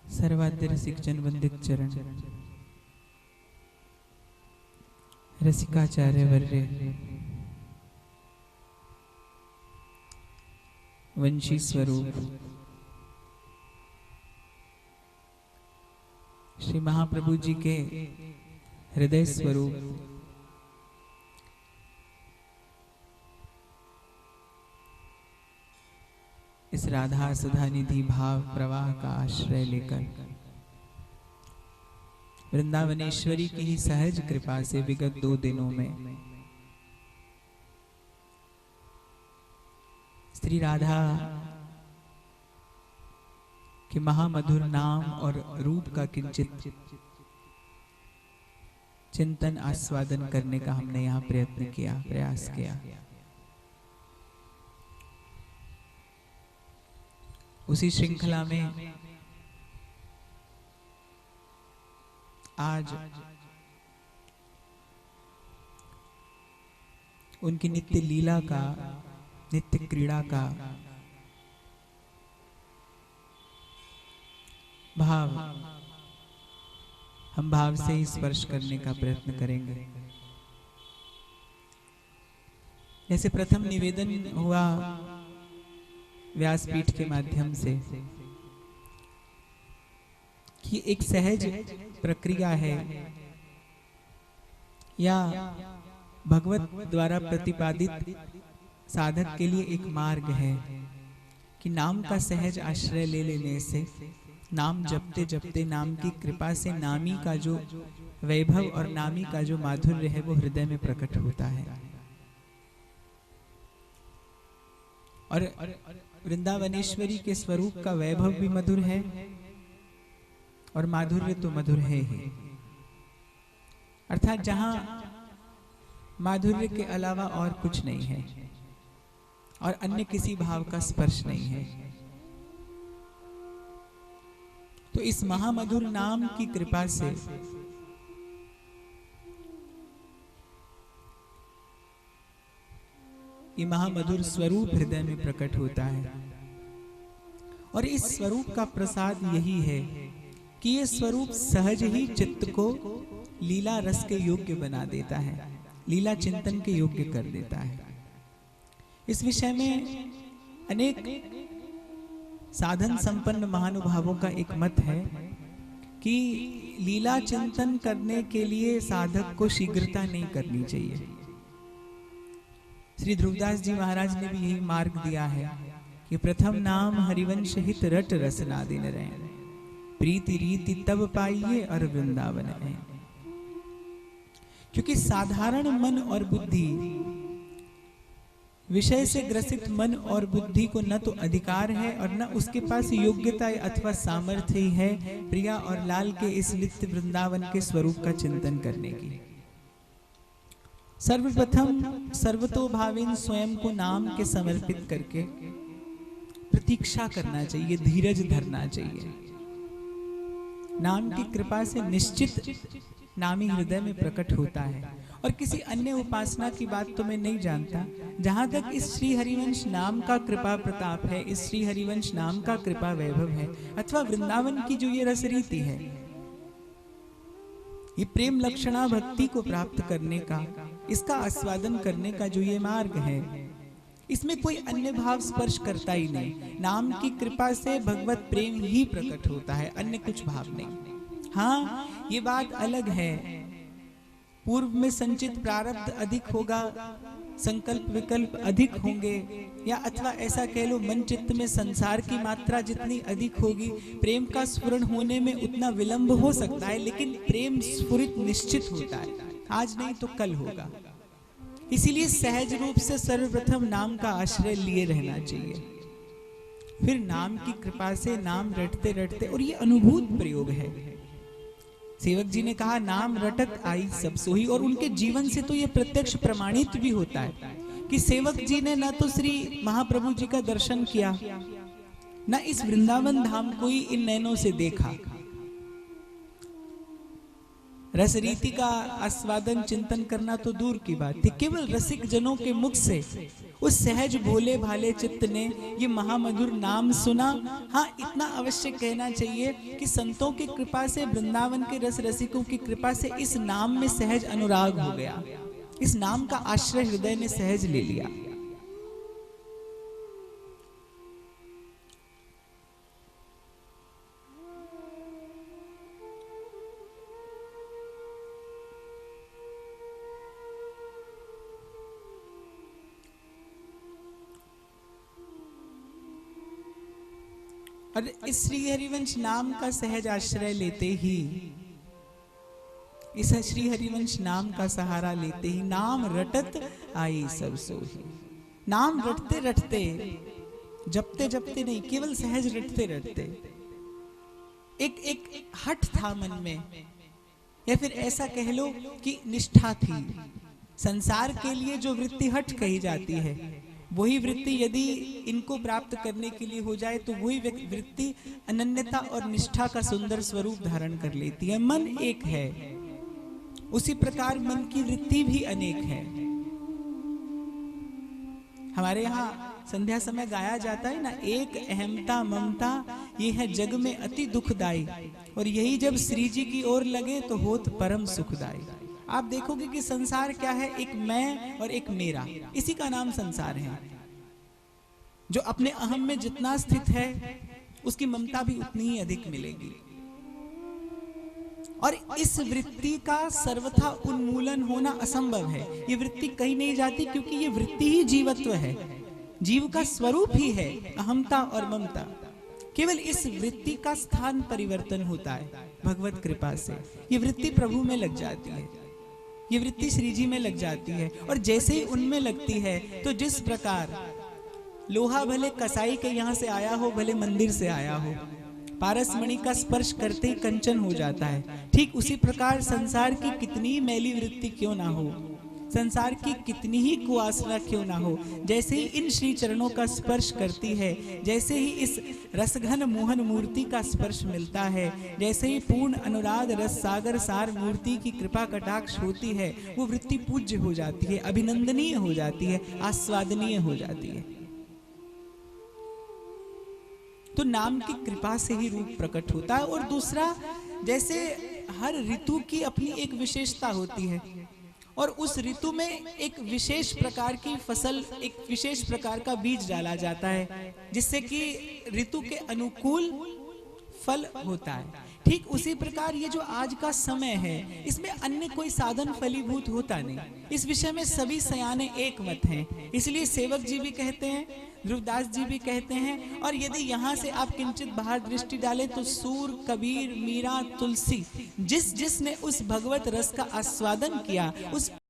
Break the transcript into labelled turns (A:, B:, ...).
A: सर्वाद्य रसिक जन वंदित चरण, रसिकाचार्य वर्य, वंशी स्वरूप श्री महाप्रभु जी के हृदय स्वरूप इस राधा सुधा निधि भाव प्रवाह का आश्रय लेकर वृंदावनेश्वरी की ही सहज कृपा से विगत 2 दिनों में श्री राधा के महामधुर नाम और रूप का किंचित चिंतन आस्वादन करने का हमने यहाँ प्रयास किया। उसी श्रृंखला में आज उनकी नित्य लीला का, नित्य क्रीड़ा का भाव हम भाव से ही स्पर्श करने का प्रयत्न करेंगे। जैसे प्रथम निवेदन हुआ व्यासपीठ के माध्यम से कि एक सहज प्रक्रिया है या भगवत द्वारा प्रतिपादित साधक के लिए एक मार्ग है कि नाम का सहज आश्रय ले लेने से, नाम जपते जपते नाम की कृपा से नामी का जो वैभव और नामी का जो माधुर्य है वो हृदय में प्रकट होता है। और वृंदावनेश्वरी के स्वरूप का वैभव भी मधुर है और माधुर्य तो मधुर है ही। अर्थात जहां माधुर्य के अलावा और कुछ नहीं है और अन्य किसी भाव का स्पर्श नहीं है, तो इस महामधुर नाम की कृपा से ये महामधुर स्वरूप हृदय में प्रकट होता है। और इस स्वरूप का प्रसाद यही है कि ये स्वरूप सहज ही चित्त को लीला रस के योग्य बना देता है, लीला चिंतन के योग्य कर देता है। इस विषय में अनेक साधन संपन्न महानुभावों का एक मत है कि लीला चिंतन करने के लिए साधक को शीघ्रता नहीं करनी चाहिए। श्री ध्रुवदास जी महाराज ने भी यही मार्ग दिया है कि प्रथम नाम हरिवंश हित रट रसना दिन रहे, प्रीति रीति तब पाइए और वृंदावन है। क्योंकि साधारण मन और बुद्धि, विषय से ग्रसित मन और बुद्धि को न तो अधिकार है और न उसके पास योग्यता अथवा सामर्थ्य ही है प्रिया और लाल के इस नित्य वृंदावन के स्वरूप का चिंतन करने की। सर्वप्रथम सर्वतोभावेन स्वयं को नाम के समर्पित करके प्रतीक्षा करना चाहिए, धीरज धरना चाहिए। नाम की कृपा से निश्चित नामी हृदय में प्रकट होता है। और किसी अन्य उपासना की बात तो मैं नहीं जानता, जहां तक इस श्री हरिवंश नाम का कृपा प्रताप है, इस श्री हरिवंश नाम का कृपा वैभव है, अथवा वृंदावन की जो ये रसरीति है, ये प्रेम लक्षणा भक्ति को प्राप्त करने का, इसका आस्वादन करने का जो ये मार्ग है, इसमें कोई अन्य भाव स्पर्श करता ही नहीं। नाम की कृपा से भगवत प्रेम ही प्रकट होता है, अन्य कुछ भाव नहीं। हाँ, ये बात अलग है, पूर्व में संचित प्रारब्ध अधिक होगा, संकल्प विकल्प अधिक होंगे, या अथवा ऐसा कह लो मन चित्त में संसार की मात्रा जितनी अधिक होगी, प्रेम का स्फुरण होने में उतना विलंब हो सकता है, लेकिन प्रेम स्फुरित निश्चित होता है, आज नहीं तो कल होगा। इसीलिए सहज रूप से सर्वप्रथम नाम का आश्रय लिए रहना चाहिए, फिर नाम की कृपा से नाम रटते रटते, और ये अनुभूत प्रयोग है। सेवक जी ने कहा नाम रटत आई सब सोही, और उनके जीवन से तो ये प्रत्यक्ष प्रमाणित भी होता है कि सेवक जी ने न तो श्री महाप्रभु जी का दर्शन किया, न इस वृंदावन धाम को ही इन नैनों से देखा, रस रीति का आस्वादन चिंतन करना तो दूर की बात थी, केवल रसिक जनों के मुख से उस सहज भोले भाले चित्त ने ये महामधुर नाम सुना। हाँ, इतना अवश्य कहना चाहिए कि संतों की कृपा से, वृंदावन के रस रसिकों की कृपा से इस नाम में सहज अनुराग हो गया, इस नाम का आश्रय हृदय ने सहज ले लिया। और इस श्री हरिवंश नाम का सहज आश्रय लेते ही, इस श्री हरिवंश नाम का सहारा लेते ही नाम रटत आई सब सोही। नाम रटते रटते, जपते जपते नहीं, केवल सहज रटते रटते एक हठ था मन में, या फिर ऐसा कह लो कि निष्ठा थी। संसार के लिए जो वृत्ति हठ कही जाती है, वही वृत्ति यदि इनको प्राप्त करने के लिए हो जाए तो वही वृत्ति अनन्यता और निष्ठा का सुंदर स्वरूप धारण कर लेती है। मन एक है, उसी प्रकार मन की वृत्ति भी अनेक है। हमारे यहाँ संध्या समय गाया जाता है ना, एक अहमता ममता ये है जग में अति दुखदाई, और यही जब श्री जी की ओर लगे तो होत परम सुखदाई। आप देखोगे कि संसार क्या है, एक मैं और एक मेरा, इसी का नाम संसार है। जो अपने अहम में जितना स्थित है उसकी ममता भी उतनी ही अधिक मिलेगी। और इस वृत्ति का सर्वथा उन्मूलन होना असंभव है। ये वृत्ति कहीं नहीं जाती, क्योंकि ये वृत्ति ही जीवत्व है, जीव का स्वरूप ही है अहमता और ममता। केवल इस वृत्ति का स्थान परिवर्तन होता है भगवत कृपा से। ये वृत्ति प्रभु में लग जाती है, ये वृत्ति श्री जी में लग जाती है, और जैसे ही उनमें लगती है तो जिस प्रकार लोहा भले कसाई के यहाँ से आया हो, भले मंदिर से आया हो, पारस मणि का स्पर्श करते ही कंचन हो जाता है, ठीक उसी प्रकार संसार की कितनी मैली वृत्ति क्यों ना हो, संसार की कितनी ही कुआसना क्यों ना हो, जैसे ही इन श्री चरणों का स्पर्श करती है, जैसे ही इस रसघन मोहन मूर्ति का स्पर्श मिलता है, जैसे ही पूर्ण अनुराग रस सागर सार मूर्ति की कृपा कटाक्ष होती है, वो वृत्ति पूज्य हो जाती है, अभिनंदनीय हो जाती है, आस्वादनीय हो जाती है। तो नाम की कृपा से ही रूप प्रकट होता है। और दूसरा, जैसे हर ऋतु की अपनी एक विशेषता होती है, और उस ऋतु में एक विशेष प्रकार की फसल, एक विशेष प्रकार का बीज डाला जाता है, जिससे कि ऋतु के अनुकूल फल होता है। ठीक उसी प्रकार ये जो आज का समय है, इसमें अन्य कोई साधन फलीभूत होता नहीं। इस विषय में सभी सयाने एक मत हैं। इसलिए सेवक जी भी कहते हैं, ध्रुवदास जी भी कहते हैं, और यदि यहाँ से आप किंचित बाहर दृष्टि डालें तो सूर, कबीर, मीरा, तुलसी, जिस जिसने उस भगवत रस का आस्वादन किया, उस